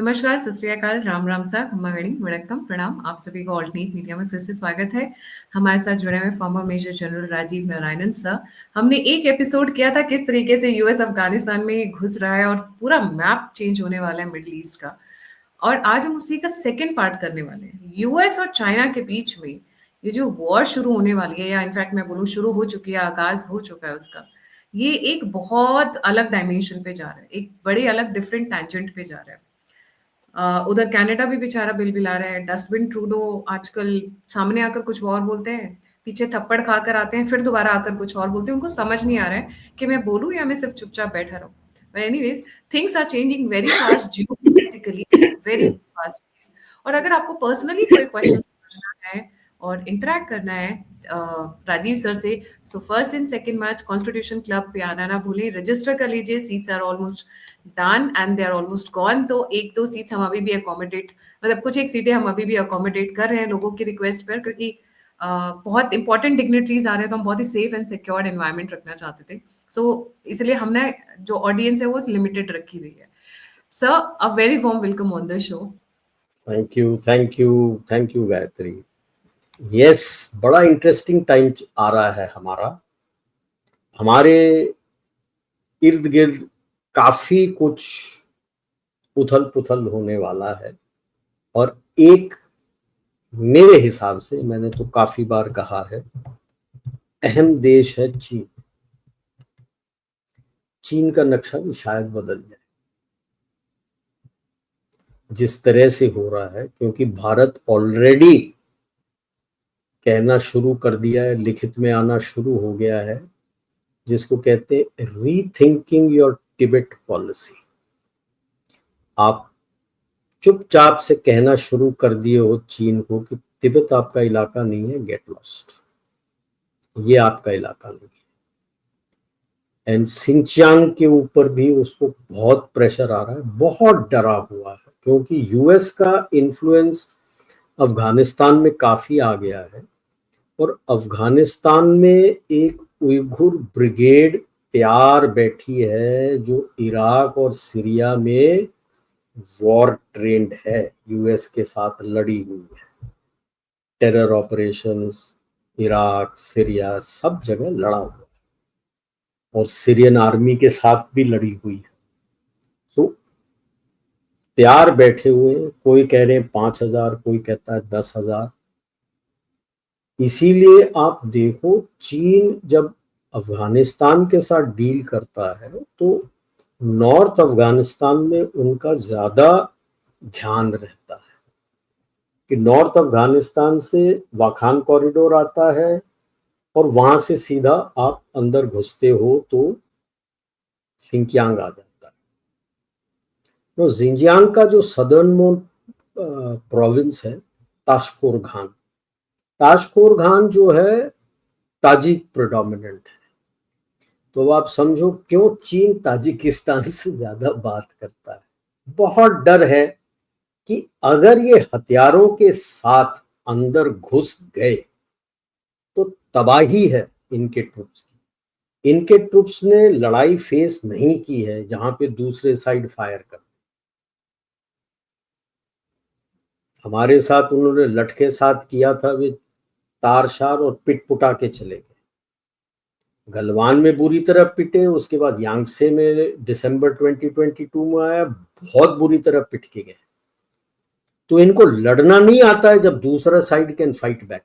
नमस्कार, सत श्री अकाल, राम राम सा, खम्मा गणी, वणक्कम, प्रणाम। आप सभी को ऑल्टरनेट मीडिया में फिर से स्वागत है। हमारे साथ जुड़े हुए former major general Rajiv Narayanan sir. हमने एक एपिसोड किया था किस तरीके से यूएस अफगानिस्तान में घुस रहा है और पूरा मैप चेंज होने वाला है मिडिल ईस्ट का। और आज हम उसी का सेकेंड पार्ट करने वाले हैं। यूएस और चाइना के बीच में ये जो वॉर शुरू होने वाली है, या इनफैक्ट मैं बोलूँ शुरू हो चुकी है, आगाज हो चुका है उसका, ये एक बहुत अलग डायमेंशन पे जा रहा है, एक बड़े अलग डिफरेंट टैंजेंट पे जा रहा है। उधर कनाडा भी बेचारा बिलबिला रहा है। डस्टबिन ट्रूडो आजकल सामने आकर कुछ और बोलते हैं, पीछे थप्पड़ खाकर आते हैं, फिर दोबारा आकर कुछ और बोलते हैं। उनको समझ नहीं आ रहा है कि मैं बोलूं या मैं सिर्फ चुपचाप बैठा रहूं। But anyways, things are changing very fast geopolitically, very fast. और अगर आपको पर्सनली कोई क्वेश्चन पूछना है और इंटरेक्ट करना है राजीव सर से, so first and second March constitution club पे आना ना भूलें। रजिस्टर कर लीजिए, seats are almost done and they are almost gone. तो एक दो सीट्स हम अभी भी अकोमोडेट, मतलब कुछ एक सीटें हम अभी भी अकोमोडेट कर रहे हैं लोगों की रिक्वेस्ट पर, क्योंकि बहुत इंपॉर्टेंट डिग्निटरीज आ रहे हैं, तो हम बहुत ही सेफ एंड सिक्योर्ड एनवायरनमेंट रखना चाहते थे। सो इसलिए हमने जो ऑडियंस है वो लिमिटेड रखी हुई है। Sir, a very warm welcome on the show. Thank you, thank you, thank you Gayatri. Yes, बड़ा इंटरेस्टिंग टाइम आ रहा है हमारे इर्द गिर्द काफी कुछ उथल पुथल होने वाला है। और एक, मेरे हिसाब से, मैंने तो काफी बार कहा है, अहम देश है चीन। चीन का नक्शा भी शायद बदल जाए जिस तरह से हो रहा है, क्योंकि भारत ऑलरेडी कहना शुरू कर दिया है, लिखित में आना शुरू हो गया है, जिसको कहते हैं रीथिंकिंग योर टिबेट पॉलिसी। आप चुपचाप से कहना शुरू कर दिए हो चीन को कि तिब्बत आपका इलाका नहीं है, गेट लॉस्ट, ये आपका इलाका नहीं है। एंड सिंचियांग के ऊपर भी उसको बहुत प्रेशर आ रहा है, बहुत डरा हुआ है, क्योंकि यूएस का इन्फ्लुएंस अफगानिस्तान में काफी आ गया है। और अफगानिस्तान में एक उइघुर ब्रिगेड तैयार बैठी है जो इराक और सीरिया में वॉर ट्रेंड है, यूएस के साथ लड़ी हुई है। टेरर ऑपरेशंस इराक, सीरिया, सब जगह लड़ा हुआ है, और सीरियन आर्मी के साथ भी लड़ी हुई है। तो तैयार बैठे हुए, कोई कह रहे हैं 5,000, कोई कहता है 10,000। इसीलिए आप देखो, चीन जब अफगानिस्तान के साथ डील करता है तो नॉर्थ अफगानिस्तान में उनका ज्यादा ध्यान रहता है कि नॉर्थ अफगानिस्तान से वाखान कॉरिडोर आता है, और वहां से सीधा आप अंदर घुसते हो तो सिंकियांग आ जाता है। तो जिंजियांग का जो सदर्न मोस्ट प्रोविंस है, ताशकोरगान, ताशकोरगान जो है ताजिक प्रोडोमिनेंट है। तो आप समझो क्यों चीन ताजिकिस्तान से ज्यादा बात करता है। बहुत डर है कि अगर ये हथियारों के साथ अंदर घुस गए तो तबाही है इनके ट्रुप्स की। इनके ट्रुप्स ने लड़ाई फेस नहीं की है जहां पे दूसरे साइड फायर कर, हमारे साथ उन्होंने लठ के साथ किया था, वे तार शार और पिट पुटा के चले गए। गलवान में बुरी तरह पिटे, उसके बाद यांगसे में दिसंबर 2022 में आया, बहुत बुरी तरह पिट के गए। तो इनको लड़ना नहीं आता है जब दूसरा साइड कैन फाइट बैक।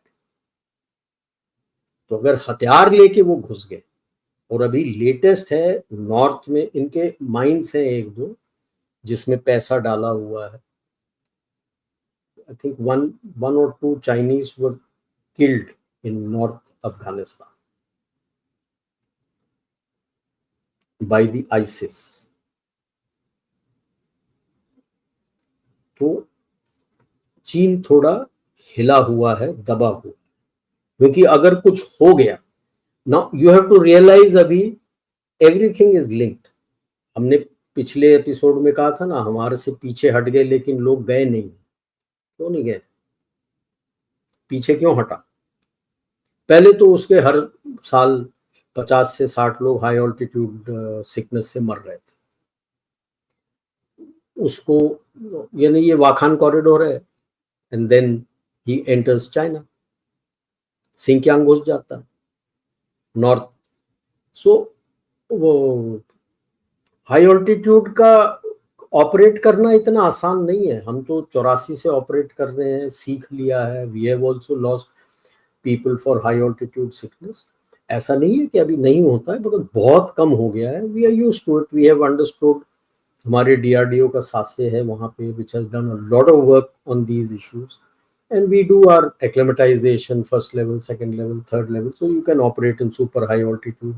तो अगर हथियार लेके वो घुस गए, और अभी लेटेस्ट है, नॉर्थ में इनके माइंस हैं एक दो जिसमें पैसा डाला हुआ है। आई थिंक वन और two Chinese were killed in north Afghanistan by the ISIS. तो चीन थोड़ा हिला हुआ है, दबा हुआ, क्योंकि अगर कुछ हो गया, now you have to realize, अभी एवरीथिंग इज लिंक्ड। हमने पिछले एपिसोड में कहा था ना, हमारे से पीछे हट गए लेकिन लोग गए नहीं। क्यों नहीं गए? पीछे क्यों हटा? पहले तो उसके हर साल 50 से 60 लोग हाई ऑल्टीट्यूड सिकनेस से मर रहे थे। उसको, यानी ये वाखान कॉरिडोर है, and then he enters China, Sinkiang घुस जाता नॉर्थ। सो वो हाई ऑल्टीट्यूड का ऑपरेट करना इतना आसान नहीं है। हम तो 84 से ऑपरेट कर रहे हैं, सीख लिया है। We have also lost people for high altitude sickness. ऐसा नहीं है कि अभी नहीं होता है, मगर बहुत कम हो गया है। We are used to it, we have understood. हमारे डीआरडीओ का सासे है वहाँ पे, which has done a lot of work on these issues, and we do our acclimatization, first level, second level, third level, so you can operate in super high altitude.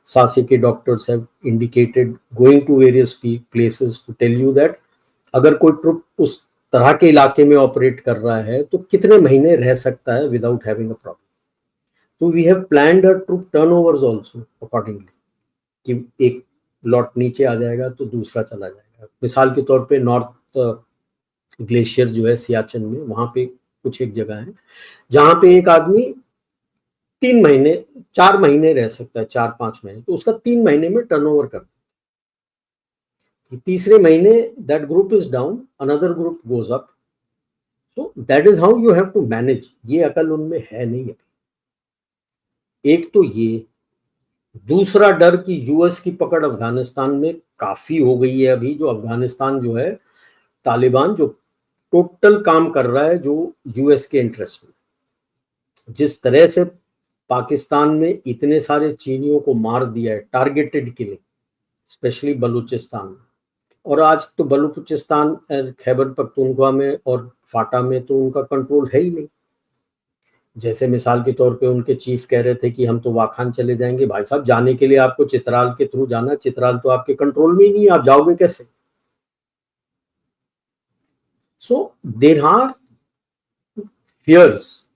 सासे के doctors have indicated going to various places to tell you that अगर कोई troupe उस तरह के इलाके में operate कर रहा है तो कितने महीने रह सकता है विदाउट हैविंग अ प्रॉब्लम। तो we have planned a troop turnovers also accordingly, कि एक लॉट नीचे आ जाएगा तो दूसरा चला जाएगा। मिसाल के तौर पे नॉर्थ ग्लेशियर जो है सियाचिन में, वहां पे कुछ एक जगह है जहां पे एक आदमी 3 महीने 4 महीने रह सकता है, 4-5 महीने, तो उसका 3 महीने में टर्नओवर करता है। तीसरे महीने that group is down, another group goes up. So that is how you have to manage. ये अकल उनमें है नहीं अभी। एक तो ये, दूसरा डर कि यूएस की पकड़ अफगानिस्तान में काफी हो गई है अभी। जो अफगानिस्तान जो है, तालिबान जो टोटल काम कर रहा है जो यूएस के इंटरेस्ट में, जिस तरह से पाकिस्तान में इतने सारे चीनियों को मार दिया है, टारगेटेड किलिंग, स्पेशली बलूचिस्तान में। और आज तो बलूचिस्तान, खैबर पख्तूनख्वा में और फाटा में तो उनका कंट्रोल है ही नहीं। जैसे मिसाल के तौर पे उनके चीफ कह रहे थे कि हम तो वाखान चले जाएंगे। भाई साहब, जाने के लिए आपको चित्राल के थ्रू जाना, चित्राल तो आपके कंट्रोल में ही नहीं है, आप जाओगे कैसे? So there are fears.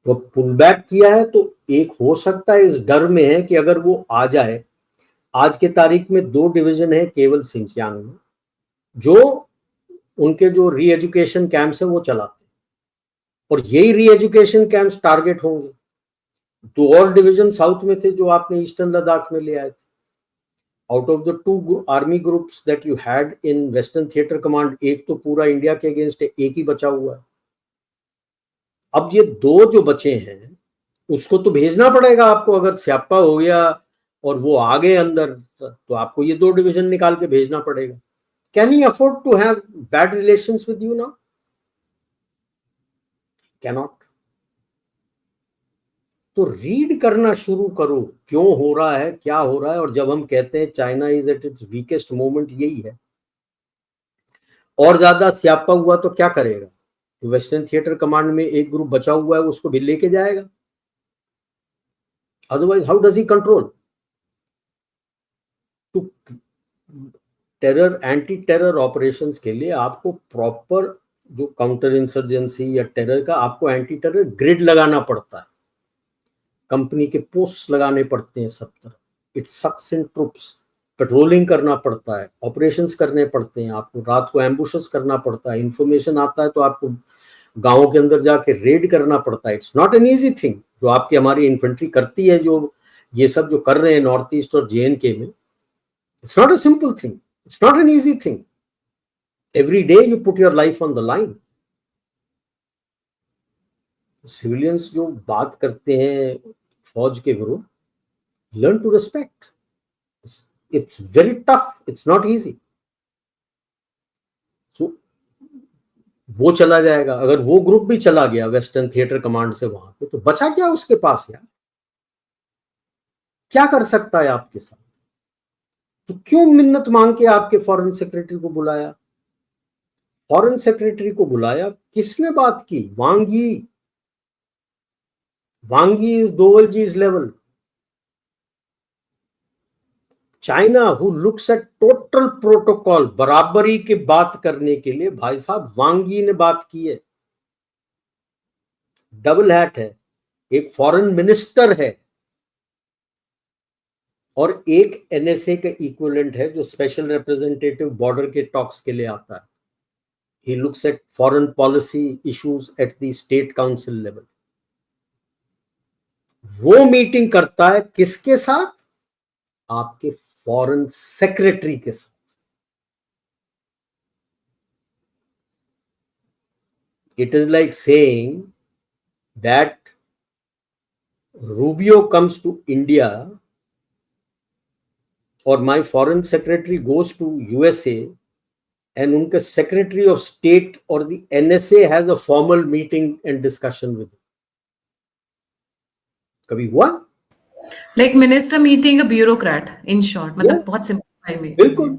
वो पुल बैक किया है तो एक हो सकता है इस डर में है कि अगर वो आ जाए, आज के तारीख में 2 डिवीजन है केवल सिंचियांग में, जो उनके जो री एजुकेशन कैंप्स है वो चलाते हैं, और यही री एजुकेशन कैंप्स टारगेट होंगे। 2 और डिवीजन साउथ में थे जो आपने ईस्टर्न लद्दाख में ले आए थे। Out of the 2 army groups that you had in western theatre command, एक तो पूरा इंडिया के अगेंस्ट है, एक ही बचा हुआ है। अब ये 2 जो बचे हैं उसको तो भेजना पड़ेगा आपको। अगर स्यापा हो गया और वो आ गए अंदर, तो आपको ये 2 डिवीजन निकाल के भेजना पड़ेगा। Can he afford to have bad relations with you now? Cannot. तो रीड करना शुरू करो, क्यों हो रहा है, क्या हो रहा है। और जब हम कहते हैं China is at its weakest moment, यही है। और ज्यादा स्यापा हुआ तो क्या करेगा? तो वेस्टर्न थिएटर कमांड में एक ग्रुप बचा हुआ है, उसको भी लेके जाएगा। Otherwise how does he control? To terror, anti terror operations के लिए आपको प्रॉपर जो काउंटर इंसर्जेंसी या टेरर का, आपको एंटी टेरर ग्रिड लगाना पड़ता है। कंपनी के पोस्ट लगाने पड़ते हैं सब तरफ। It sucks in troops. Patrolling करना पड़ता है, ऑपरेशंस करने पड़ते हैं, आपको रात को एम्बुशेस करना पड़ता है। इंफॉर्मेशन आता है तो आपको गांवों के अंदर जाके रेड करना पड़ता है। It's not an easy thing जो आपकी हमारी इन्फेंट्री करती है, जो ये सब जो कर रहे हैं नॉर्थ ईस्ट और JNK में। It's not a simple thing, it's not an easy thing. Every day you put your life on the line. Civilians जो बात करते हैं फौज के विरुद्ध, learn to respect. It's very tough, it's not easy. So वो चला जाएगा। अगर वो ग्रुप भी चला गया वेस्टर्न थिएटर कमांड से वहां पे, तो बचा क्या उसके पास यार? क्या कर सकता है आपके साथ? तो क्यों मिन्नत मांग के आपके फॉरेन सेक्रेटरी को बुलाया? फॉरेन सेक्रेटरी को बुलाया, किसने बात की? वांगी। वांगी इज दोवल जी's level. China who looks at total protocol, बराबरी की बात करने के लिए भाई साहब वांगी ने बात की है। डबल हैट है, एक फॉरेन मिनिस्टर है और एक NSA का इक्विवेलेंट है जो स्पेशल रिप्रेजेंटेटिव बॉर्डर के टॉक्स के लिए आता है। ही looks eight foreign policy issues at the state council level. वो मीटिंग करता है किसके साथ? आपके फॉरेन सेक्रेटरी के साथ। It is like saying that Rubio comes to India or my foreign secretary goes to USA and unka secretary of state or the NSA has a formal meeting and discussion with him. कभी हुआ? Like minister meeting a bureaucrat, in short. मतलब Yes. बहुत simplify में. बिल्कुल.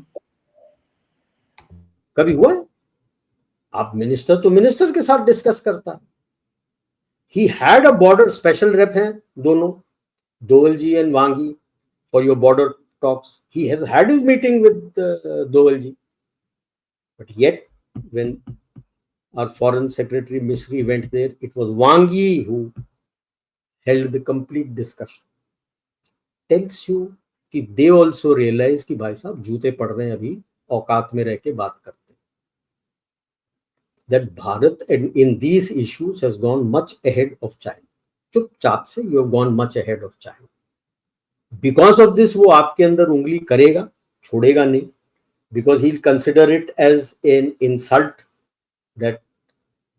कभी हुआ है? आप मिनिस्टर तो मिनिस्टर के साथ डिस्कस करता है. He had a border special rep हैं दोनों, Doval ji and Wang Yi for your border talks. He has had his meeting with Doval ji. But yet, when our foreign secretary Misri went there, it was Wang Yi who held the complete discussion. Tells you कि they also realize कि भाई साहब जूते पड़ रहे हैं, अभी औकात में रह के बात करते हैं. That Bharat in these issues has gone much ahead of China. चुपचाप से you have gone much ahead of China. Because of this वो आपके अंदर उंगली करेगा, छोड़ेगा नहीं. Because he'll consider it as an insult that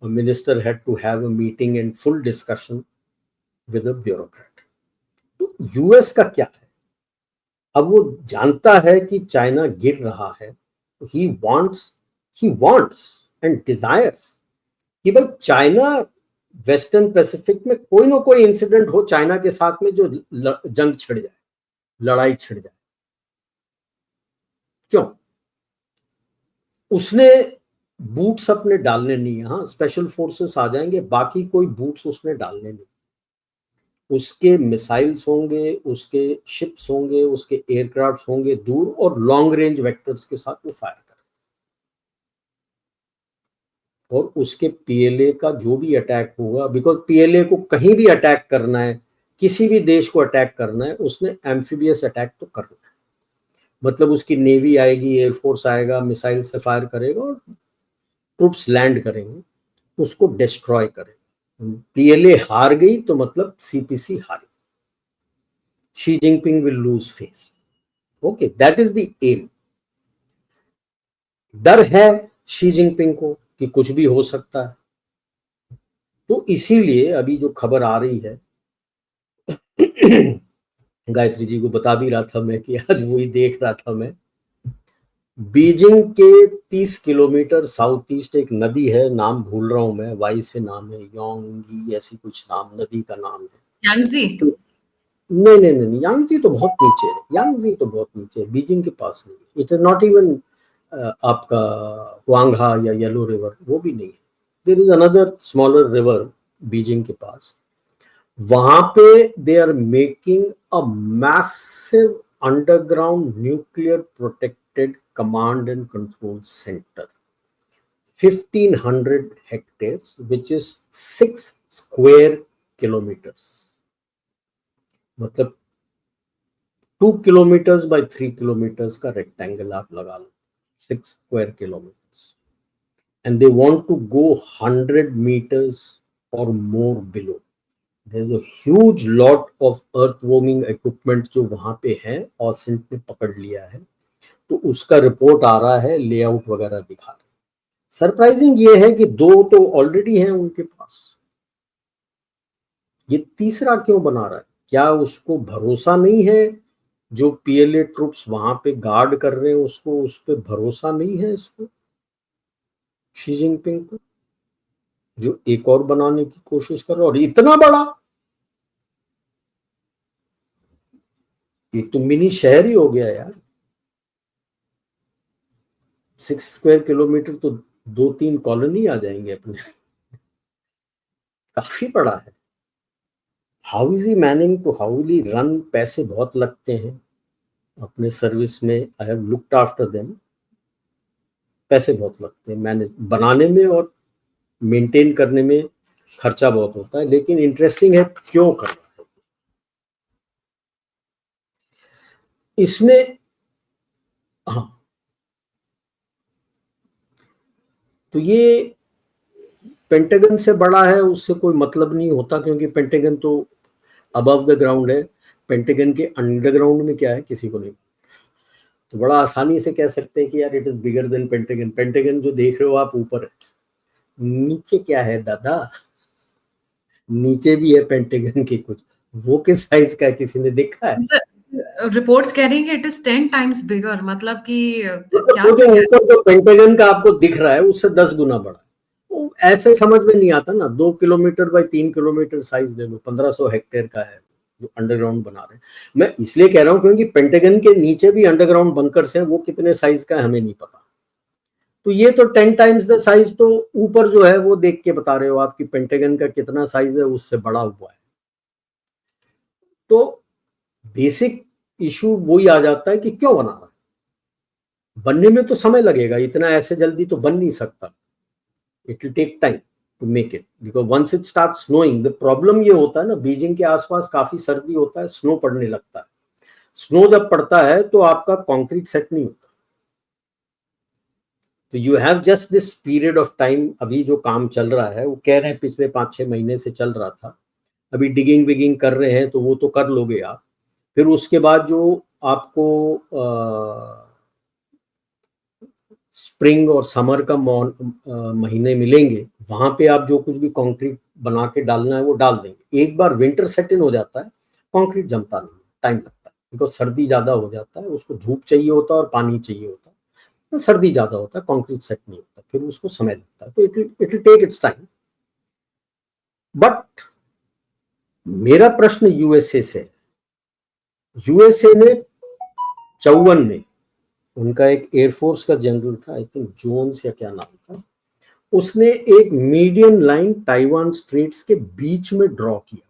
a minister had to have a meeting and full discussion with a bureaucrat. तो US का क्या है? अब वो जानता है कि चाइना गिर रहा है. he wants and desires कि भाई चाइना वेस्टर्न पैसिफिक में कोई ना कोई इंसिडेंट हो चाइना के साथ में जो जंग छिड़ जाए, लड़ाई छिड़ जाए. क्यों? उसने बूट्स अपने डालने नहीं है. हाँ, स्पेशल फोर्सेस आ जाएंगे, बाकी कोई बूट्स उसने डालने नहीं. उसके मिसाइल्स होंगे, उसके शिप्स होंगे, उसके एयरक्राफ्ट होंगे दूर और लॉन्ग रेंज वेक्टर्स के साथ वो फायर करें. और उसके पीएलए का जो भी अटैक होगा, बिकॉज पीएलए को कहीं भी अटैक करना है, किसी भी देश को अटैक करना है, उसने एम्फीबियस अटैक तो करना है. मतलब उसकी नेवी आएगी, एयरफोर्स आएगा, मिसाइल से फायर करेगा और ट्रूप्स लैंड करेंगे, उसको डिस्ट्रॉय करेगा. पीएलए हार गई तो मतलब सीपीसी हारी. Xi Jinping will lose face. Okay, that is the aim. डर है शी जिनपिंग को कि कुछ भी हो सकता है. तो इसीलिए अभी जो खबर आ रही है, गायत्री जी को बता भी रहा था मैं कि आज वही देख रहा था मैं. बीजिंग के 30 किलोमीटर साउथ ईस्ट एक नदी है, नाम भूल रहा हूं मैं, वाई से नाम है, योंगी ऐसी कुछ नाम, नदी का नाम है. यांगजी? नहीं, यांगजी तो बहुत नीचे है. यांगजी तो बहुत नीचे है, बीजिंग के पास नहीं. इट इज नॉट इवन आपका हुआंगहा या येलो रिवर, वो भी नहीं है. There is another smaller river Beijing के पास. वहां पे they are making a massive underground nuclear protected command and control center, 1500 hectares, which is 6 square kilometers. मतलब 2 kilometers by 3 kilometers का rectangle आप लगा लो, 6 square kilometers. And they want to go 100 meters or more below. There's a huge lot of earthwarming equipment जो वहां पे है, ऑसेंट ने पकड़ लिया है. तो उसका रिपोर्ट आ रहा है, लेआउट वगैरह दिखा रहे. सरप्राइजिंग ये है कि 2 तो ऑलरेडी हैं उनके पास. ये तीसरा क्यों बना रहा है? क्या उसको भरोसा नहीं है? जो पीएलए ट्रूप्स वहां पे गार्ड कर रहे हैं उसको, उस पर भरोसा नहीं है इसको, शी जिनपिंग को, जो एक और बनाने की कोशिश कर रहा है. और इतना बड़ा, ये तो मिनी शहर ही हो गया यार. 6 स्क्वायर किलोमीटर तो 2-3 कॉलोनी आ जाएंगे अपने. काफी बड़ा है. How is he manning to, how will he run? पैसे बहुत लगते हैं अपने सर्विस में. I have looked after them. पैसे बहुत लगते हैं मैनेज बनाने में और मेंटेन करने में, खर्चा बहुत होता है. लेकिन इंटरेस्टिंग है क्यों कर रहा है इसमें. हाँ, तो ये पेंटागन से बड़ा है, उससे कोई मतलब नहीं होता, क्योंकि पेंटागन तो अबव द ग्राउंड है. पेंटागन के अंडरग्राउंड में क्या है किसी को नहीं. तो बड़ा आसानी से कह सकते हैं कि यार it is bigger than pentagon. Pentagon जो देख रहे हो आप ऊपर है, नीचे क्या है दादा, नीचे भी है पेंटागन के कुछ, वो किस साइज का है किसी ने देखा है? रिपोर्ट्स कह रही हैं कि इट इज 10 टाइम्स बिगर, मतलब कि क्या वो जो था क्या? ऊपर जो पेंटागन का आपको दिख रहा है उससे 10 गुना बड़ा है। वो ऐसे समझ में नहीं आता ना, 2 किलोमीटर बाई 3 किलोमीटर साइज ले लो, 1500 हेक्टेयर का है जो अंडरग्राउंड बना रहे हैं। मैं इसलिए कह रहा हूँ क्योंकि पेंटागन के नीचे भी अंडरग्राउंड बंकर्स हैं, वो कितने साइज का है हमें नहीं पता। तो ये तो 10 टाइम्स द साइज, तो ऊपर जो है वो देख के बता रहे हो आपकी पेंटागन का कितना साइज है, उससे बड़ा हुआ है। तो बेसिक इशू वही आ जाता है कि क्यों बना रहा है। बनने में तो समय लगेगा, इतना ऐसे जल्दी तो बन नहीं सकता। It will take time to make it, because once it start snowing, the problem ये होता है ना, बीजिंग के आसपास काफी सर्दी होता है, स्नो पड़ने लगता है। स्नो जब पड़ता है तो आपका कंक्रीट सेट नहीं होता। तो you have just this period of time. अभी जो काम चल रहा है वो कह रहे हैं पिछले 5-6 महीने से चल रहा था। अभी डिगिंग विगिंग कर रहे हैं तो वो तो कर लोगे आप। फिर उसके बाद जो आपको स्प्रिंग और समर का महीने मिलेंगे, वहां पे आप जो कुछ भी कंक्रीट बना के डालना है वो डाल देंगे। एक बार विंटर सेट इन हो जाता है, कंक्रीट जमता नहीं, टाइम लगता है, बिकॉज सर्दी ज्यादा हो जाता है, उसको धूप चाहिए होता है और पानी चाहिए होता है। तो सर्दी ज्यादा होता है, कंक्रीट सेट नहीं होता, फिर उसको समय लगता है। तो it will take its time. But मेरा प्रश्न यूएसए से, यूएसए ने 54 में, उनका एक एयरफोर्स का जनरल था, आई थिंक जोन्स या क्या नाम था, उसने एक मीडियम लाइन ताइवान स्ट्रेट्स के बीच में ड्रॉ किया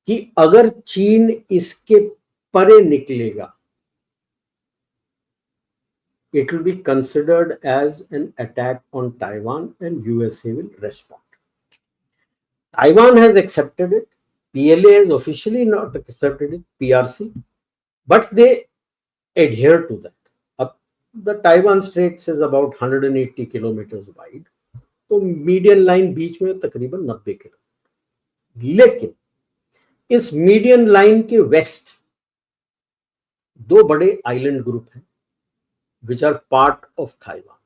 कि अगर चीन इसके परे निकलेगा, it will be considered as an attack on Taiwan and USA will respond. Taiwan has accepted it. PLA has officially not accepted it, PRC, but they adhere to that. Up the Taiwan Straits is about 180 kilometers wide. तो median line बीच में तकरीबन 90 kilometre, लेकिन इस median line के waste दो बड़े island group हैं which are part of Taiwan,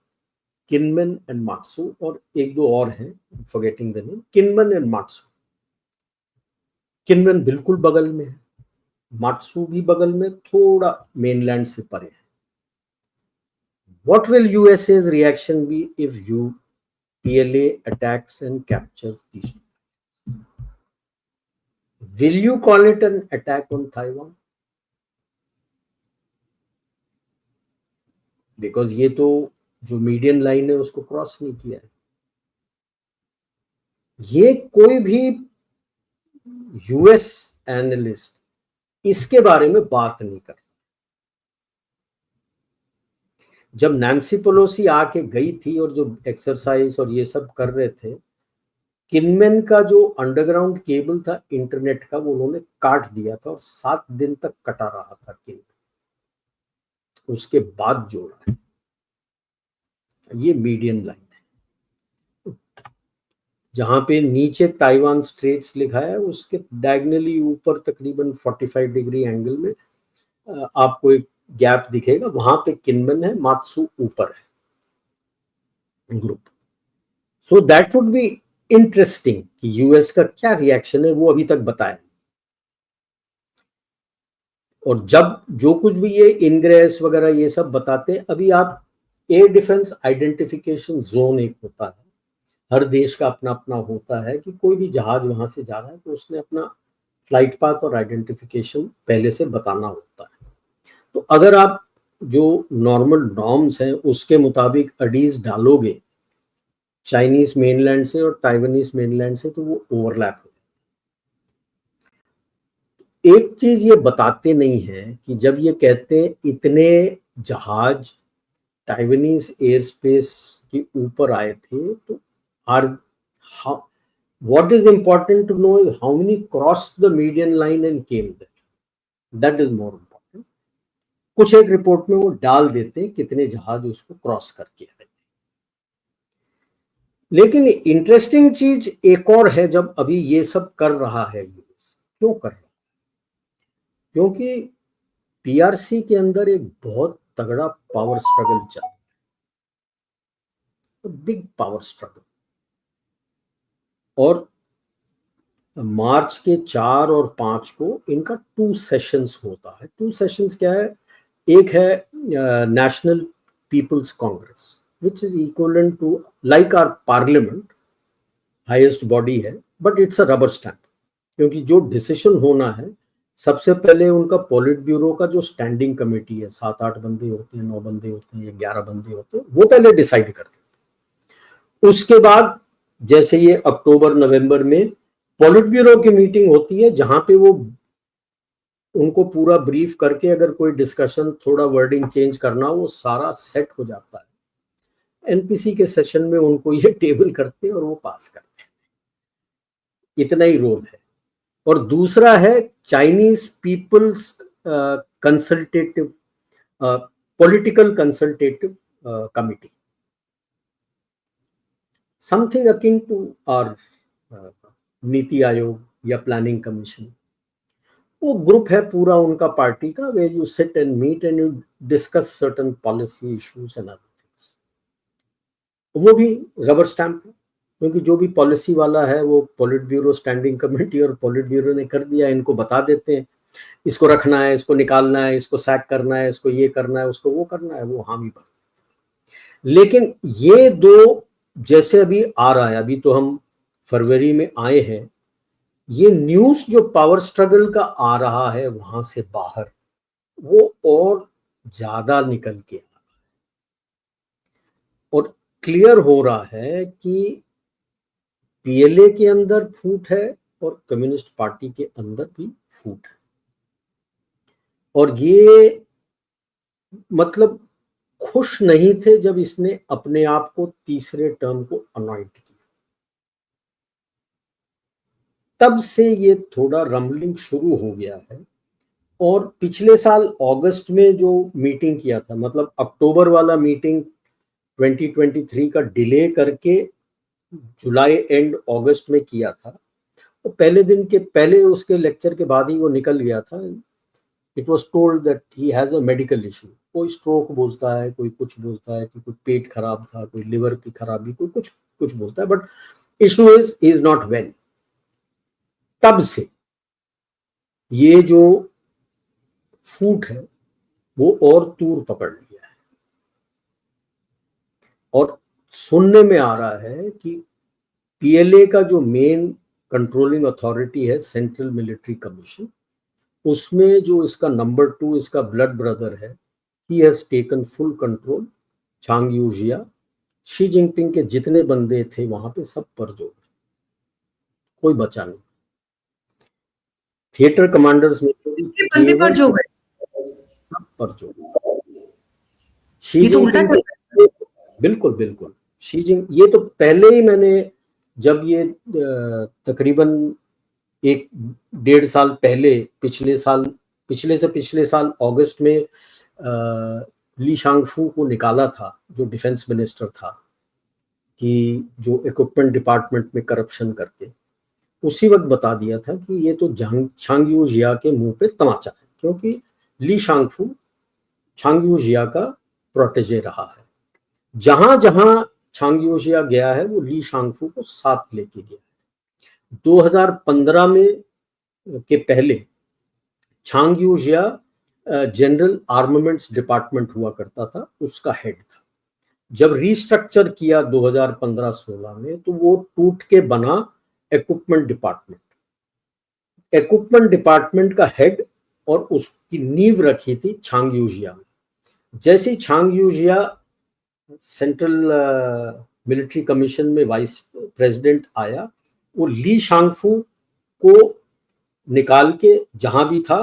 Kinmen and Matsu, और एक दो और हैं, forgetting the name, Kinmen and Matsu. Kinmen बिल्कुल बगल में है, मात्सू भी बगल में, थोड़ा मेनलैंड से परे है। What will USA's reaction be if PLA attacks and captures these? Will you call it an attack on Taiwan? Because ये तो जो मीडियन लाइन है उसको क्रॉस नहीं किया है। ये कोई भी यूएस एनालिस्ट इसके बारे में बात नहीं कर। जब नैन्सी पेलोसी आके गई थी और जो एक्सरसाइज और ये सब कर रहे थे, किनमेन का जो अंडरग्राउंड केबल था इंटरनेट का, वो उन्होंने काट दिया था और 7 दिन तक कटा रहा था किनमेन, उसके बाद जोड़ा है। ये मीडियन लाइन है, जहां पे नीचे ताइवान स्ट्रेट्स लिखा है उसके डायगनली ऊपर तकरीबन 45 डिग्री एंगल में आपको एक गैप दिखेगा, वहां पे किनमेन है, मात्सू ऊपर है group. So that would be interesting कि यूएस का क्या रिएक्शन है, वो अभी तक बताया। और जब जो कुछ भी ये इनग्रेस वगैरह ये सब बताते, अभी आप एयर डिफेंस आइडेंटिफिकेशन जोन एक होता है, हर देश का अपना अपना होता है कि कोई भी जहाज वहां से जा रहा है तो उसने अपना फ्लाइट पाथ और आइडेंटिफिकेशन पहले से बताना होता है। तो अगर आप जो नॉर्मल नॉर्म्स हैं उसके मुताबिक अडीज डालोगे चाइनीज मेनलैंड से और ताइवानीज मेनलैंड से, तो वो ओवरलैप हो। एक चीज ये बताते नहीं है कि जब ये कहते हैं इतने जहाज ताइवानीज एयर स्पेस के ऊपर आए थे, तो are what is important to know is how many crossed the median line and came there. That is more important. कुछ एक रिपोर्ट में वो डाल देते हैं कितने जहाज उसको क्रॉस करके आए थे। लेकिन इंटरेस्टिंग चीज एक और है, जब अभी ये सब कर रहा है यूएस, क्यों कर रहा है? क्योंकि पीआरसी के अंदर एक बहुत तगड़ा पावर स्ट्रगल चल रहा है। Big power struggle. और मार्च के 4 और 5 को इनका 2 सेशंस होता है। 2 सेशंस क्या है? एक है National People's Congress which is equivalent to like our parliament, highest body है, but it's a rubber stamp, क्योंकि जो डिसीजन होना है सबसे पहले उनका पॉलिट ब्यूरो का जो स्टैंडिंग कमेटी है, 7-8 बंदे होते हैं, 9 बंदे होते हैं या 11 बंदे होते हैं, वो पहले डिसाइड करते हैं। उसके बाद जैसे ये अक्टूबर नवंबर में पॉलिट ब्यूरो की मीटिंग होती है, जहां पे वो उनको पूरा ब्रीफ करके अगर कोई डिस्कशन, थोड़ा वर्डिंग चेंज करना, वो सारा सेट हो जाता है। एनपीसी के सेशन में उनको ये टेबल करते हैं और वो पास करते हैं। इतना ही रोल है। और दूसरा है Chinese people's consultative political consultative committee, something akin to our NITI Aayog या प्लानिंग कमीशन। वो ग्रुप है पूरा उनका पार्टी का, where you sit and meet and you discuss certain policy issues and other things. वो भी रबर स्टैंप है, क्योंकि जो भी पॉलिसी वाला है वो पॉलिट ब्यूरो, स्टैंडिंग कमेटी और पॉलिट ब्यूरो ने कर दिया, इनको बता देते हैं इसको रखना है, इसको निकालना है, इसको सैक करना है, इसको ये करना है, उसको वो करना है, वो हामी भर। लेकिन ये दो जैसे अभी आ रहा है, अभी तो हम फरवरी में आए हैं, ये न्यूज जो पावर स्ट्रगल का आ रहा है वहां से बाहर, वो और ज्यादा निकल के आ रहा है और क्लियर हो रहा है कि पीएलए के अंदर फूट है और कम्युनिस्ट पार्टी के अंदर भी फूट है। और ये मतलब खुश नहीं थे जब इसने अपने आप को तीसरे टर्म को अनॉइंट किया, तब से ये थोड़ा रंबलिंग शुरू हो गया है। और पिछले साल अगस्त में जो मीटिंग किया था, मतलब अक्टूबर वाला मीटिंग 2023 का डिले करके जुलाई एंड अगस्त में किया था, तो पहले दिन के पहले उसके लेक्चर के बाद ही वो निकल गया था। It was told that he has a medical issue. कोई स्ट्रोक बोलता है, कोई कुछ बोलता है कि कोई पेट खराब था, कोई लिवर की खराबी, कोई कुछ कुछ बोलता है, but issue is not well. तब से ये जो फूट है वो और तूर पकड़ लिया है। और सुनने में आ रहा है कि पीएलए का जो मेन कंट्रोलिंग अथॉरिटी है, सेंट्रल मिलिट्री कमीशन, उसमें जो इसका नंबर 2, इसका ब्लड ब्रदर है, he has taken full control. Chang Eugia, she Jinping के जितने बंदे थे वहां पे सब पर जो गए, कोई बचा नहीं। थिएटर कमांडर्स में बंदे पर केवल जो गए, सब पर जो गए। शी ये तो उल्टा जिनपिंग चल रहा है। बिल्कुल बिल्कुल। शी जिन ये तो पहले ही मैंने, जब ये तकरीबन 1-1.5 साल पहले, पिछले साल अगस्त में ली शांगफू को निकाला था, जो डिफेंस मिनिस्टर था, कि जो इक्विपमेंट डिपार्टमेंट में करप्शन करके, उसी वक्त बता दिया था कि ये तो चांग जिया के मुंह पे तमाचा है, क्योंकि ली शांगफू चांग जिया का प्रोटेजे रहा है। जहां जहां चांग जिया गया है वो ली शांगफू को साथ लेके गया है। 2015 में के पहले चांग जिया जनरल आर्मामेंट्स डिपार्टमेंट हुआ करता था, उसका हेड था। जब रिस्ट्रक्चर किया 2015-16 में, तो वो टूट के बना इक्विपमेंट डिपार्टमेंट। इक्विपमेंट डिपार्टमेंट का हेड और उसकी नींव रखी थी चांग यूजिया में। जैसे चांग यूजिया सेंट्रल मिलिट्री कमीशन में वाइस प्रेसिडेंट आया, वो ली शांगफू को निकाल के जहां भी था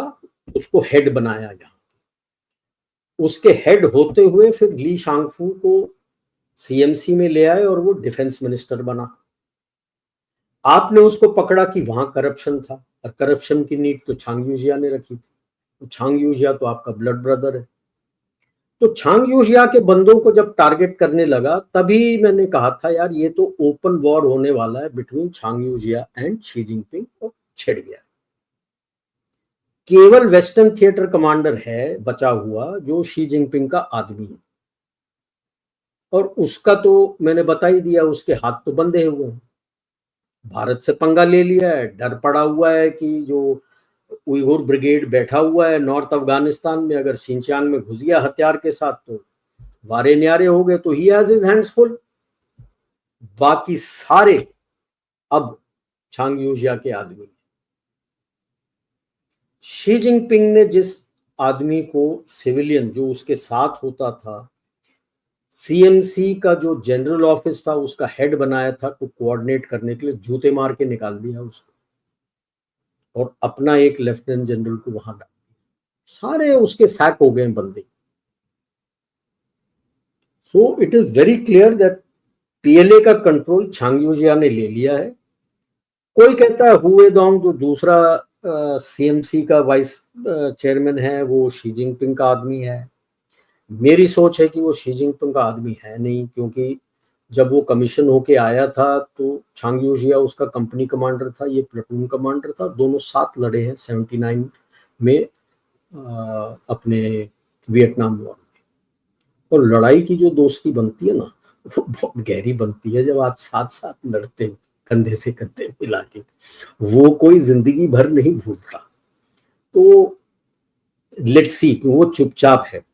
उसको हेड बनाया। यहाँ उसके हेड होते हुए फिर ली शांगफू को सीएमसी में ले आए और वो डिफेंस मिनिस्टर बना। आपने उसको पकड़ा कि वहां करप्शन था, और करप्शन की नीड तो चांग यूजिया ने रखी थी। तो चांग यूजिया तो आपका ब्लड ब्रदर है। तो चांग यूजिया के बंदों को जब टारगेट करने लगा, तभी मैंने कहा था यार ये तो ओपन वॉर होने वाला है between Chang Eugia and Xi Jinping, और छिड़ गया। केवल वेस्टर्न थिएटर कमांडर है बचा हुआ जो शी जिनपिंग का आदमी है, और उसका तो मैंने बता ही दिया, उसके हाथ तो बंधे हुए हैं, भारत से पंगा ले लिया है, डर पड़ा हुआ है कि जो उइगुर ब्रिगेड बैठा हुआ है नॉर्थ अफगानिस्तान में, अगर सिंचियांग में घुस गया हथियार के साथ तो वारे न्यारे हो गए, तो he has his hands full. बाकी सारे अब छांग यूजिया के आदमी। शी जिनपिंग ने जिस आदमी को, सिविलियन जो उसके साथ होता था, सीएमसी का जो जनरल ऑफिस था उसका हेड बनाया था तो कोऑर्डिनेट करने के लिए, जूते मार के निकाल दिया उसको और अपना एक लेफ्टिनेंट जनरल को वहां डाल दिया। सारे उसके सैक हो गए बंदे। So it is very clear that PLA का कंट्रोल छांग यूजिया ने ले लिया है। कोई कहता है हुए दोंग जो दूसरा सीएमसी का वाइस चेयरमैन है वो शी जिनपिंग का आदमी है। मेरी सोच है कि वो शी जिनपिंग का आदमी है नहीं, क्योंकि जब वो कमीशन होके आया था तो छांग यूजिया उसका कंपनी कमांडर था, ये प्लेटून कमांडर था, दोनों साथ लड़े हैं 79 में अपने वियतनाम वॉर में। और लड़ाई की जो दोस्ती बनती है ना, वो बहुत गहरी बनती है जब आप साथ साथ लड़ते हो कंधे से कंधे मिला के, वो कोई जिंदगी भर नहीं भूलता। तो लेट्स सी, वो चुपचाप है।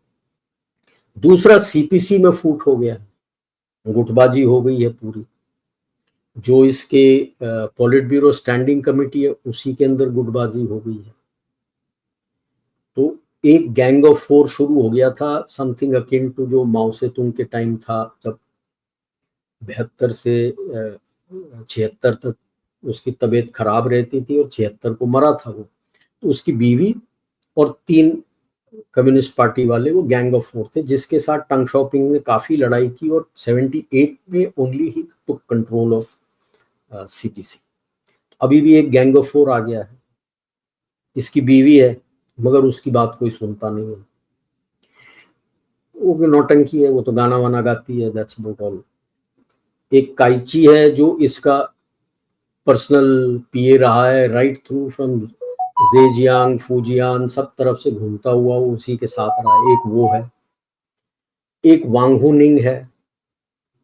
दूसरा, सीपीसी में फूट हो गया, गुटबाजी हो गई है पूरी। जो इसके पॉलिट ब्यूरो स्टैंडिंग कमेटी है उसी के अंदर गुटबाजी हो गई है। तो एक गैंग ऑफ फोर शुरू हो गया था, समथिंग अकिन टू जो माओ से तुंग के टाइम था, जब 72 से 76 तक उसकी तबीयत खराब रहती थी और 76 को मरा था वो। तो उसकी बीवी और 3 कम्युनिस्ट पार्टी वाले, वो गैंग ऑफ फोर थे, जिसके साथ टंग शॉपिंग ने काफी लड़ाई की और 78 में only he took control of CPC. अभी भी एक गैंग ऑफ फोर आ गया है, इसकी बीवी है मगर उसकी बात कोई सुनता नहीं है, वो नौटंकी है, वो तो गाना वाना गाती है, दैट्स अबाउट ऑल। एक काइची है जो इसका पर्सनल पीए रहा है right through from Zhejiang Fujian, सब तरफ से घूमता हुआ वो उसी के साथ रहा है, एक वो है। एक वांग हुनिंग है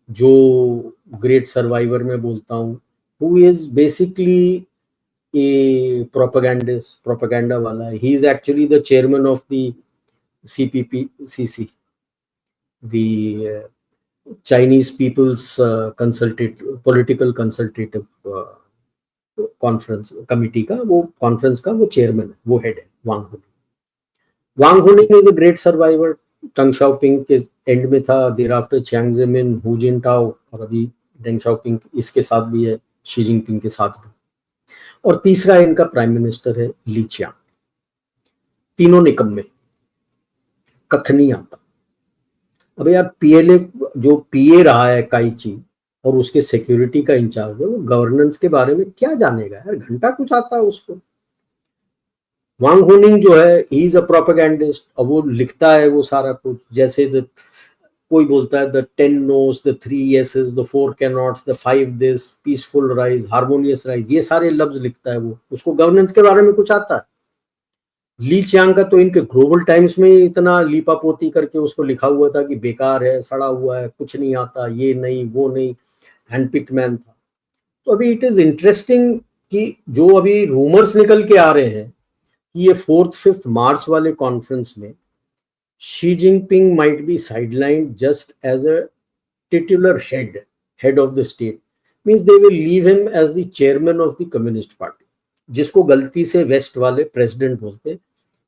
जो ग्रेट सर्वाइवर में बोलता हूँ, who is basically A propagandist, propaganda वाला है। He is actually the chairman of the CPPCC, the Chinese People's Political Consultative conference committee का, वो कॉन्फ्रेंस का वो चेयरमैन है, वो हेड है Wang Huning. Wang Huning is a great survivor, Deng Xiaoping के एंड में था, thereafter Jiang Zemin, Hu Jintao, और अभी डेंग शाओपिंग इसके साथ भी है, शी जिनपिंग के साथ भी। और तीसरा इनका प्राइम मिनिस्टर है ली चियांग। तीनों निकम्मे, कख नहीं आता। अब यार पीएलए जो पीए रहा है काइची और उसके सिक्योरिटी का इंचार्ज है, वो गवर्नेंस के बारे में क्या जानेगा यार, घंटा कुछ आता है उसको। वांग हुनिंग जो है ही इज अ प्रोपेगेंडिस्ट, और वो लिखता है वो सारा कुछ, जैसे कोई बोलता है the 10 noes, the 3 yeses, the 4 cannots, the 5 this, peaceful rise, harmonious rise, ये सारे लफ्ज लिखता है वो, उसको गवर्नेंस के बारे में कुछ आता है। ली चियांग का तो इनके ग्लोबल टाइम्स में इतना लीपापोती करके उसको लिखा हुआ था कि बेकार है, सड़ा हुआ है, कुछ नहीं आता, ये नहीं वो नहीं, हैंडपिक्ड मैन था। तो अभी इट इज इंटरेस्टिंग कि जो अभी रूमर्स निकल के आ रहे हैं कि ये 4th-5th मार्च वाले कॉन्फ्रेंस में Xi Jinping might be sideline just as a titular head of the state, means they will leave him as the chairman of the communist party, जिसको गलती से वेस्ट वाले प्रेसिडेंट बोलते।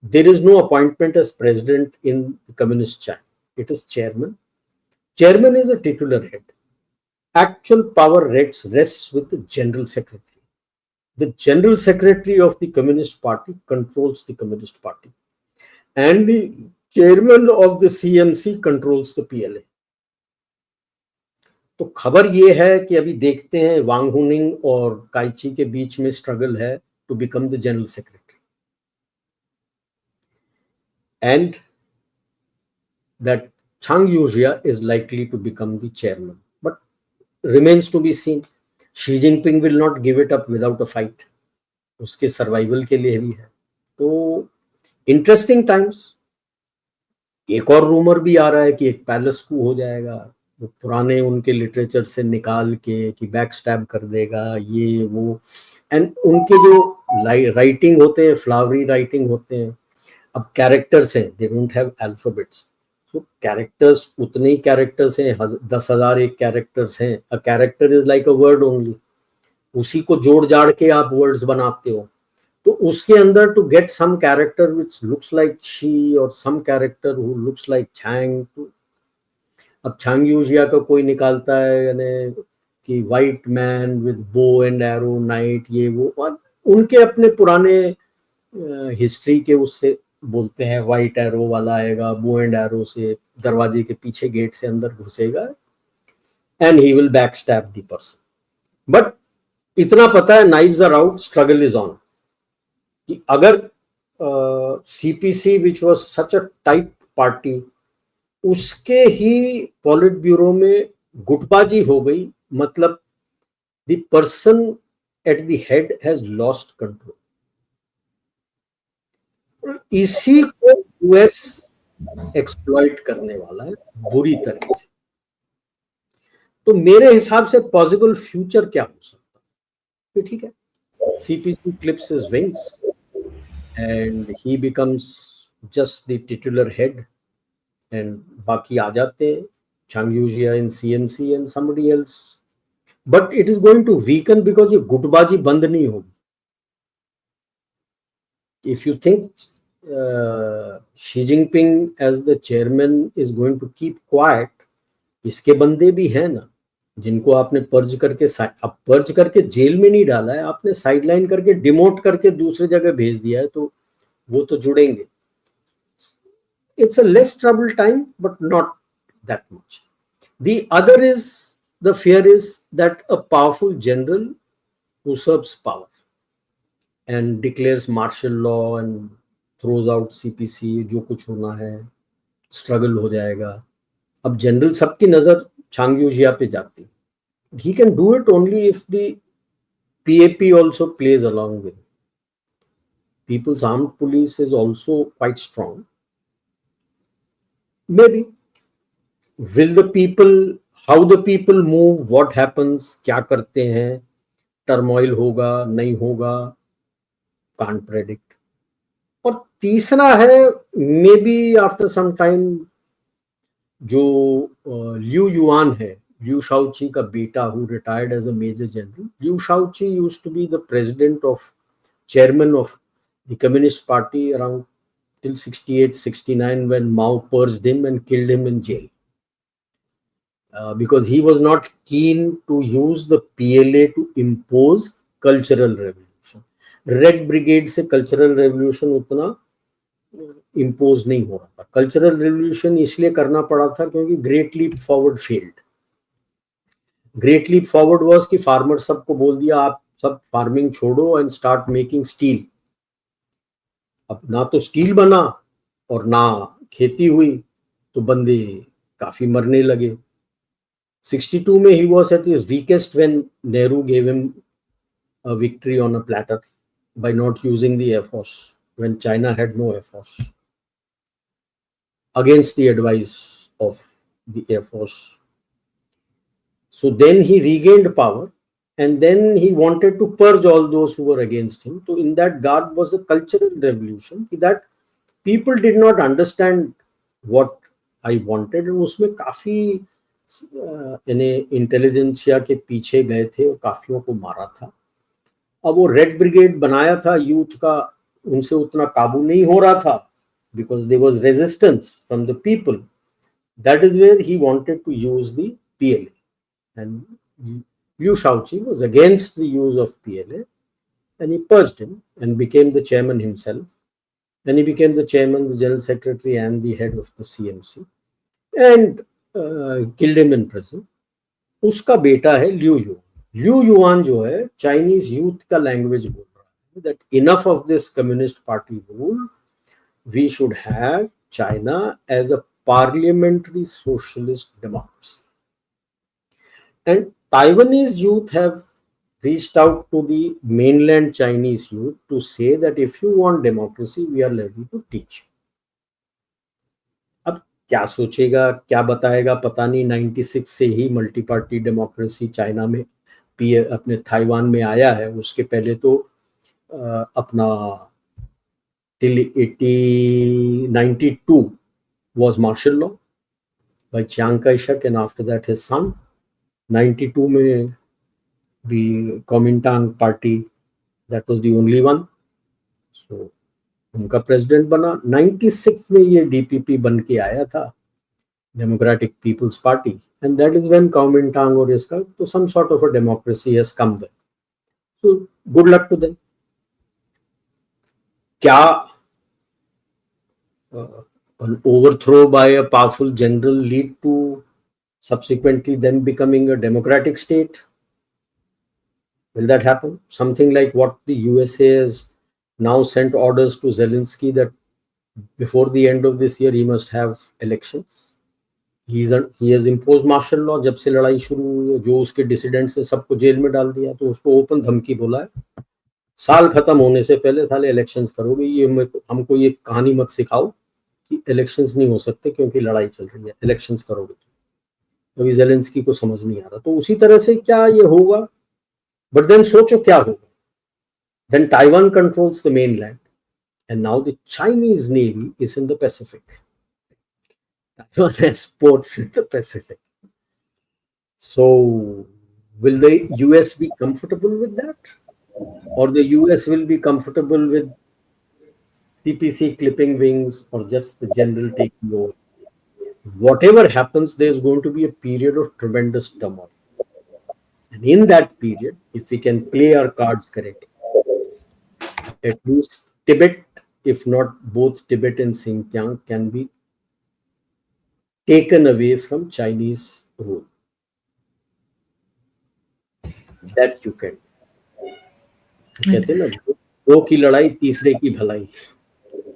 There is no appointment as president in communist China. It is chairman. Chairman is a titular head. Actual power rests with the general secretary. The general secretary of the Communist Party controls the Communist Party. And the chairman of the CMC controls the PLA. तो खबर ये है कि अभी देखते हैं, वांग हुनिंग और काइची के बीच में स्ट्रगल है to become the general secretary, and that Chang Yuzhia is likely to become the chairman, but remains to be seen. Xi Jinping will not give it up without a fight. उसके survival के लिए भी है। तो interesting times. एक और rumour भी आ रहा है कि एक पैलेस कू हो जाएगा, पुराने उनके लिटरेचर से निकाल के कि बैक स्टैब कर देगा ये वो, एंड उनके जो राइटिंग होते हैं फ्लावरी राइटिंग होते हैं. अब कैरेक्टर्स हैं, दे डोंट हैव अल्फाबेट्स, तो कैरेक्टर्स उतने ही कैरेक्टर्स हैं, 10,000 एक कैरेक्टर्स हैं. A character is like a word only, उसी को जोड़ जाड़ के आप वर्ड्स बनाते हो. तो उसके अंदर to get some character which looks like Xi और some character who looks like Zhang, अब छांग यूजिया का कोई निकालता है यानी कि white man with bow and arrow knight ये वो, और उनके अपने पुराने हिस्ट्री के उससे बोलते हैं वाइट एरो वाला आएगा, बो एंड एरो से दरवाजे के पीछे गेट से अंदर घुसेगा and he will back stab the person. But इतना पता है knives are out, struggle is on, कि अगर CPC which was such a tight party, उसके ही पॉलिट ब्यूरो में गुटबाजी हो गई, मतलब the person at the head has lost control. इसी को यूएस एक्सप्लॉइट करने वाला है बुरी तरह से. तो मेरे हिसाब से पॉसिबल फ्यूचर क्या हो सकता है, ठीक है, CPC clips his wings and he becomes just the titular head and बाकी आ जाते हैं Chang Yujia in CMC and somebody else. But it is going to weaken because ये गुटबाजी बंद नहीं होगी. If you think Xi Jinping as the chairman is going to keep quiet, इसके बंदे भी हैं ना जिनको आपने पर्ज करके, अब पर्ज करके जेल में नहीं डाला है, आपने साइडलाइन करके डिमोट करके दूसरी जगह भेज दिया है, तो वो तो जुड़ेंगे. It's a less troubled time, but not that much. The other is, the fear is that a powerful general usurps power and declares martial law and throws out CPC, जो कुछ होना है, स्ट्रगल हो जाएगा. अब जनरल सबकी नजर छांग Eugia पे जाती. He can do it only if the PAP also plays along with it. People's Armed Police is also quite strong. Maybe. Will the people, how the people move, what happens, क्या करते हैं, turmoil होगा नहीं होगा, can't predict. और तीसरा है maybe after some time जो ल्यू युआन है, ल्यू शाओची का बेटा, who retired as a major general. Liu Shaoqi used to be the president of, chairman of the Communist Party around till 68-69 when Mao purged him and killed him in jail. Because he was not keen to use the PLA to impose cultural revolution. Red Brigade से cultural revolution उतना impose नहीं हो रहा था. Cultural revolution इसलिए करना पड़ा था क्योंकि Great Leap Forward failed. Great Leap Forward was कि farmers सबको बोल दिया आप सब फार्मिंग छोड़ो and start making steel. अब ना तो स्टील बना और ना खेती हुई, तो बंदे काफी मरने लगे. 62 में he was at his weakest when Nehru gave him a victory on a platter by not using the Air Force when China had no Air Force, against the advice of the Air Force. So then he regained power and then he wanted to purge all those who were against him. So in that guard was a cultural revolution that people did not understand what I wanted, and उसमें काफी इन्हें intelligentsia के पीछे गए थे और काफियों को मारा था. अब वो रेड ब्रिगेड बनाया था यूथ का, उनसे उतना काबू नहीं हो रहा था because there was resistance from the people. That is where he wanted to use the PLA, and Liu Shaoqi was against the use of PLA and he purged him and became the chairman himself. And he became the chairman, the general secretary and the head of the CMC and killed him in prison. उसका बेटा है ल्यू yuan. ल्यू yuan जो है Chinese youth का language बोल रहा है that enough of this communist party rule, we should have China as a parliamentary socialist democracy. And Taiwanese youth have reached out to the mainland Chinese youth to say that if you want democracy, we are ready to teach you. अब क्या सोचेगा, क्या बताएगा पता नहीं। 96 से ही multi party democracy China में अपने ताइवान में आया है। उसके पहले तो अपना till 1892 was martial law by Chiang Kai-shek, and after that his son. 92 में भी Kuomintang party, that was the only one, so उनका प्रेसिडेंट बना। 96 में ये डीपीपी बन के आया था, democratic people's party, and that is when Kuomintang और इसका तो some sort of a democracy has come there, so good luck to them. क्या an overthrow by a powerful general lead to subsequently then becoming a democratic state? Will that happen? Something like what the USA has now sent orders to Zelensky that before the end of this year he must have elections. He has imposed martial law. जब से लड़ाई शुरू हुई है, जो उसके dissidents हैं सबको जेल में डाल दिया, तो उसको ओपन धमकी बोला है साल खत्म होने से पहले साले इलेक्शंस करोगे। ये हमको ये कहानी मत सिखाओ कि इलेक्शंस नहीं हो सकते क्योंकि लड़ाई चल रही है, इलेक्शंस करोगे। अभी जेलेंस्की को समझ नहीं आ रहा। तो उसी तरह से क्या ये होगा? बट देन सोचो क्या होगा। Then Taiwan controls the mainland and now the Chinese Navy is in the Pacific. Taiwan has ports in the Pacific. So will the US be comfortable with that? Or the US will be comfortable with CPC clipping wings or just the general taking over? Whatever happens, there's going to be a period of tremendous turmoil. And in that period, if we can play our cards correctly, at least Tibet, if not both Tibet and Xinjiang, can be taken away from Chinese rule. That you can. कहते हैं ना, दो की लड़ाई तीसरे की भलाई.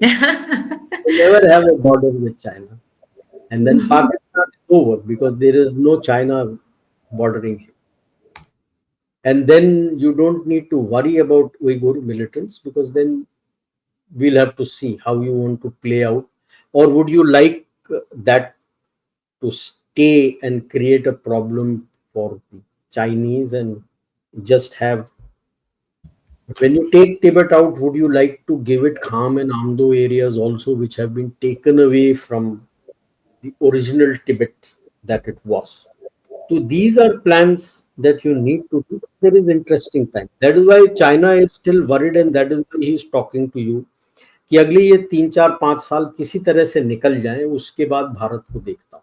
Never have a border with China, and then Pakistan is over because there is no China bordering him. And then you don't need to worry about Uyghur militants, because then we'll have to see how you want to play out. Or would you like that to stay and create a problem for the Chinese and just have, when you take Tibet out, would you like to give it Kham and Amdo areas also, which have been taken away from the original Tibet that it was? So these are plans that you need to do. There is interesting time. That is why China is still worried, and that is why he is talking to you कि अगले ये 3-4-5 साल किसी तरह से निकल जाएं, उसके बाद भारत को देखता हूं.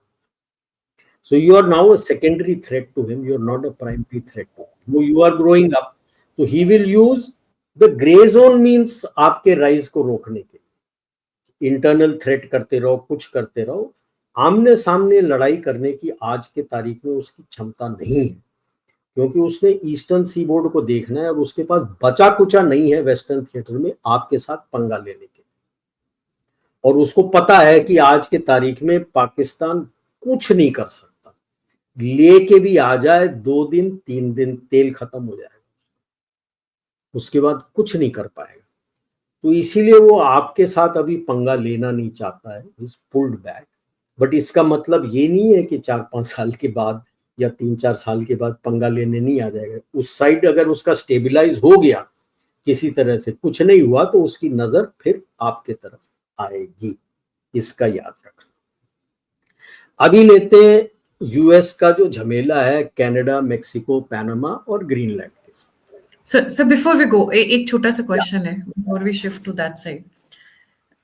So you are now a secondary threat to him. You are not a primary threat to him. You are growing up, so he will use the gray zone means आपके राइज को रोकने के लिए इंटरनल थ्रेट करते रहो, कुछ करते रहो. आमने सामने लड़ाई करने की आज के तारीख में उसकी क्षमता नहीं है, क्योंकि उसने ईस्टर्न सीबोर्ड को देखना है और उसके पास बचा कुचा नहीं है वेस्टर्न थिएटर में आपके साथ पंगा लेने के. और उसको पता है कि आज के तारीख में पाकिस्तान कुछ नहीं कर सकता, लेके भी आ जाए 2 दिन 3 दिन तेल खत्म हो जाएगा, उसके बाद कुछ नहीं कर पाएगा. तो इसीलिए वो आपके साथ अभी पंगा लेना नहीं चाहता है, इज पुल्ड बैक. बट इसका मतलब ये नहीं है कि 4-5 साल के बाद या 3-4 साल के बाद पंगा लेने नहीं आ जाएगा. उस साइड अगर उसका स्टेबलाइज हो गया किसी तरह से, कुछ नहीं हुआ, तो उसकी नजर फिर आपके तरफ आएगी. इसका याद रखना. अभी लेते हैं यूएस का जो झमेला है कनाडा, मेक्सिको, पैनामा और ग्रीनलैंड के साथ. सर बिफोर वी गो, एक छोटा सा क्वेश्चन है before we shift to that side.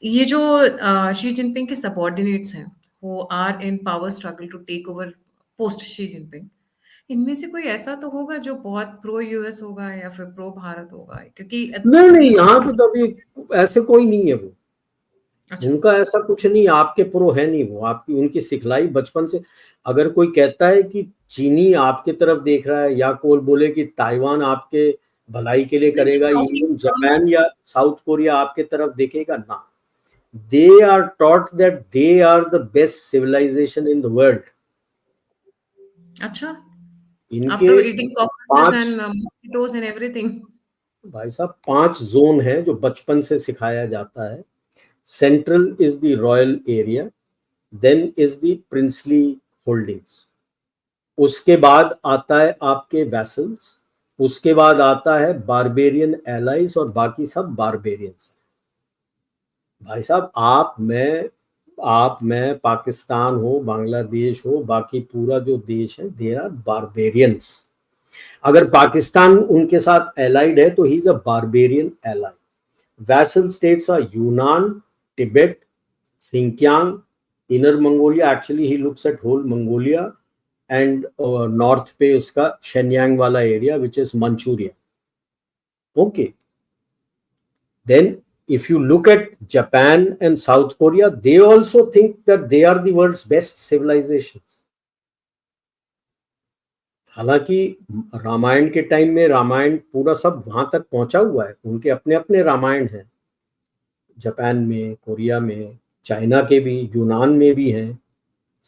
ये जो शी जिनपिंग के सबऑर्डिनेट्स हैं, वो are in power struggle to take over post Xi Jinping, इनमें से कोई ऐसा तो होगा जो बहुत प्रो यूएस होगा या फिर प्रो भारत होगा? क्योंकि नहीं, यहाँ पे तो अभी ऐसे कोई नहीं है. वो अच्छा, उनका ऐसा कुछ नहीं. आपके प्रो है नहीं वो. आपकी उनकी सिखलाई बचपन से. अगर कोई कहता है कि चीनी आपके तरफ देख रहा है, या कोई बोले कि ताइवान आपके भलाई के लिए करेगा, इवन जापान या साउथ कोरिया आपके तरफ देखेगा ना, they are taught that they are the best civilization in the world. अच्छा, इनके after eating cockroaches and mosquitoes and everything. भाई साहब 5 जोन है जो बचपन से सिखाया जाता है. Central is the royal area, then is the princely holdings, उसके बाद आता है आपके वैसल्स, उसके बाद आता है बारबेरियन एलाइज और बाकी सब बारबेरियंस। भाई साहब, आप मैं पाकिस्तान हो, बांग्लादेश हो, बाकी पूरा जो देश है, दे आर बारबेरियंस। अगर पाकिस्तान उनके साथ एलाइड है तो he is a barbarian ally. Vassal states are Yunnan, Tibet, Xinjiang, Inner Mongolia, actually he looks at whole Mongolia, and north पे उसका शेन्यांग वाला area which is Manchuria. Okay, then if you look at Japan and South Korea, they also think that they are the world's best civilizations. हालांकि रामायण के time में रामायण पूरा सब वहां तक पहुंचा हुआ है, उनके अपने अपने रामायण हैं, जापान में, कोरिया में, चाइना के भी, यूनान में भी हैं,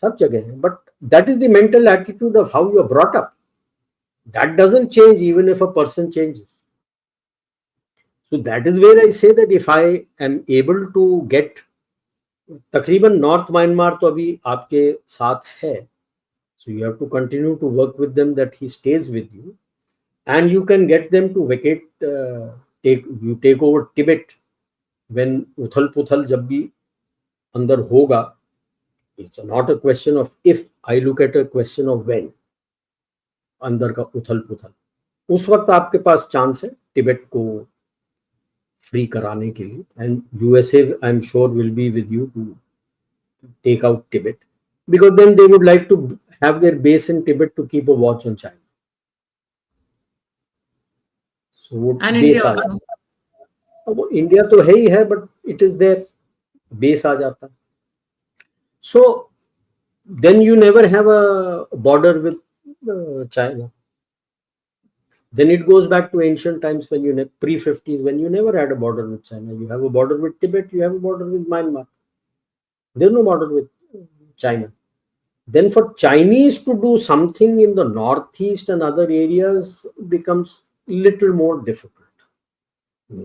सब जगह हैं। But that is the mental attitude of how you are brought up. That doesn't change even if a person changes. So that is where I say that if I am able to get, तकरीबन north Myanmar तो अभी आपके साथ है, so you have to continue to work with them that he stays with you, and you can get them to vacate, take over Tibet when उथल पुथल जब भी अंदर होगा. It's not a question of if, I look at a question of when. अंदर का उथल पुथल, उस वक्त आपके पास चांस है टिबेट को फ्री कराने के लिए, and USA I am sure will be with you to take out Tibet, because then they would like to have their base in Tibet to keep a watch on China. So वो base आ जाता है, वो India तो है ही है, but it is there, base आ जाता है. So then you never have a border with China. Then it goes back to ancient times when you pre-50s, when you never had a border with China. You have a border with Tibet, you have a border with Myanmar. There's no border with China. Then for Chinese to do something in the northeast and other areas becomes little more difficult.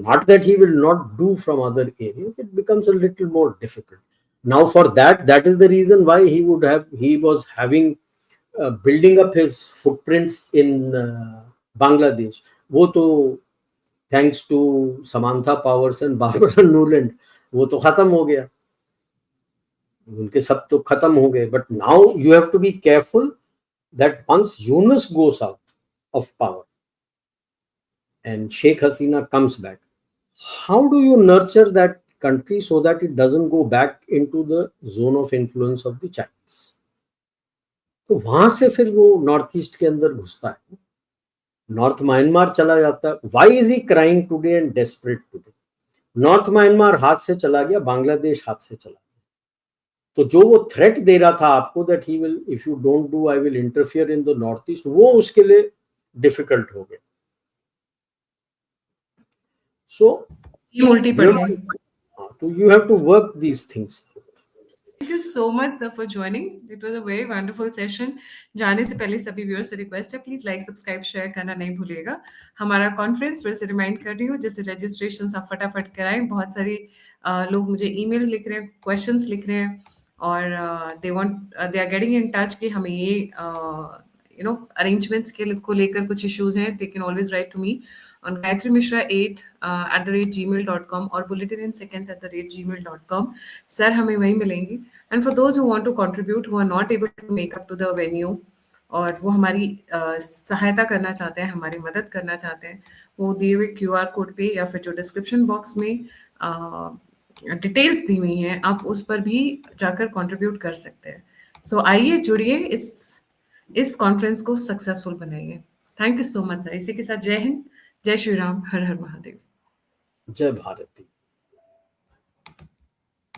Not that he will not do from other areas, it becomes a little more difficult. Now for that is the reason why he was having building up his footprints in Bangladesh. वो तो thanks to Samantha Powers and Barbara Nuland, वो तो खत्म हो गया, उनके सब तो खत्म हो गए. But now you have to be careful that once Yunus goes out of power and Sheikh Hasina comes back, how do you nurture that country so that it doesn't go back into the zone of influence of the Chinese? तो वहां से फिर वो north east के अंदर घुसता है, north Myanmar चला जाता है. Why is he crying today and desperate today? North Myanmar हाथ से चला गया, बांग्लादेश हाथ से चला गया. तो जो वो थ्रेट दे रहा था आपको that he will, if you don't do I will interfere in the north east, वो उसके लिए डिफिकल्ट हो गया. सो उल्टी पड़ गई. तो you have to work these things. Thank you so much, sir, for joining. It was a very wonderful session. जाने से पहले सभी व्यूअर्स से रिक्वेस्ट है, प्लीज लाइक सब्सक्राइब शेयर करना नहीं भूलिएगा. हमारा कॉन्फ्रेंस फिर से रिमाइंड कर रही हूँ, जैसे रजिस्ट्रेशन आप फटाफट कराएं. बहुत सारी लोग मुझे ईमेल लिख रहे हैं, क्वेश्चंस लिख रहे हैं, और they are getting in touch कि हमें ये अरेंजमेंट्स को लेकर कुछ इश्यूज हैं. They can always write to me on gayatrimishra8@gmail.com or bulletin-in-seconds@gmail.com. Sir हमें वहीं मिलेंगी. And for those who want to contribute, who are not able to make up to the venue, और वो हमारी सहायता करना चाहते हैं, हमारी मदद करना चाहते हैं, वो दिए हुए QR कोड पे या फिर जो डिस्क्रिप्शन बॉक्स में डिटेल्स दी हुई हैं, आप उस पर भी जाकर कंट्रीब्यूट कर सकते हैं. सो आइए, जुड़िए, इस कॉन्फ्रेंस को सक्सेसफुल बनाइए. Thank you so much sir. इसी के साथ जय हिंद, जय श्री राम, हर हर महादेव, जय भारत.